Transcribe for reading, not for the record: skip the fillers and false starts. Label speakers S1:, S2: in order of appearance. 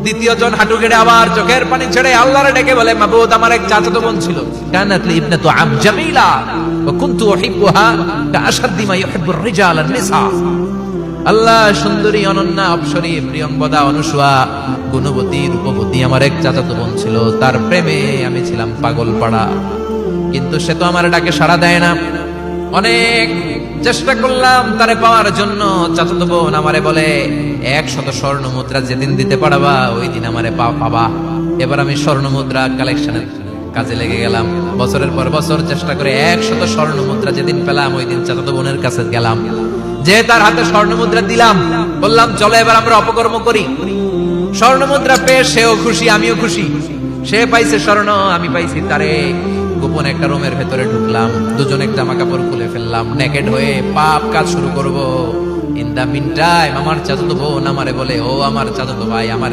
S1: দ্বিতীয় জন হাঁটু গেড়ে আবার চোখের পানি ছেড়ে আল্লাহরে ডেকে বলে, মাবুদ, আমার এক চাচাতো বোন ছিল, কানাত লি ইবনাতু আম জামিলা ওয়া কুনতু উহিব্বুহা কাআশাদ্দি মা ইউহিব্বুর রিজাল আন-নিসা। আল্লাহ, সুন্দরী, অনন্যা, অপ্সরী, প্রিয়ংবদা, অনুসুয়া, গুণবতী, রূপবতী আমার এক চাচাতো বোন ছিল, তার প্রেমে আমি ছিলাম পাগল পাড়া। কিন্তু সে তো আমার ডাকে সাড়া দেয় না। অনেক চেষ্টা করলাম তারে পাওয়ার জন্য। চাচাতো বোন আমারে বলে, 100 স্বর্ণ মুদ্রা যেদিন দিতে পারবা ওই দিন আমারে পাবা। এবার আমি স্বর্ণ মুদ্রা কালেকশনের কাজে লেগে গেলাম। বছরের পর বছর চেষ্টা করে 100 স্বর্ণ মুদ্রা যেদিন পেলাম ওই দিন চাচাতো বোনের কাছে গেলাম, যে তার হাতে স্বর্ণ মুদ্রা দিলাম, বললাম, চলো এবার আমরা অপকর্ম করি। স্বর্ণ মুদ্রা পেয়ে সেও খুশি, আমিও খুশি। সে পাইছে স্বর্ণ, আমি পাইছি তারে। গোপন একটা রুমের ভেতরে ঢুকলাম, দুজনে জামা কাপড় খুলে ফেললাম, নেকেড হয়ে পাপ কাজ শুরু করব। ইন দা মিন টাইম আমার চাচাতো বোন আমারে বলে, ও আমার চাচাতো ভাই, আমার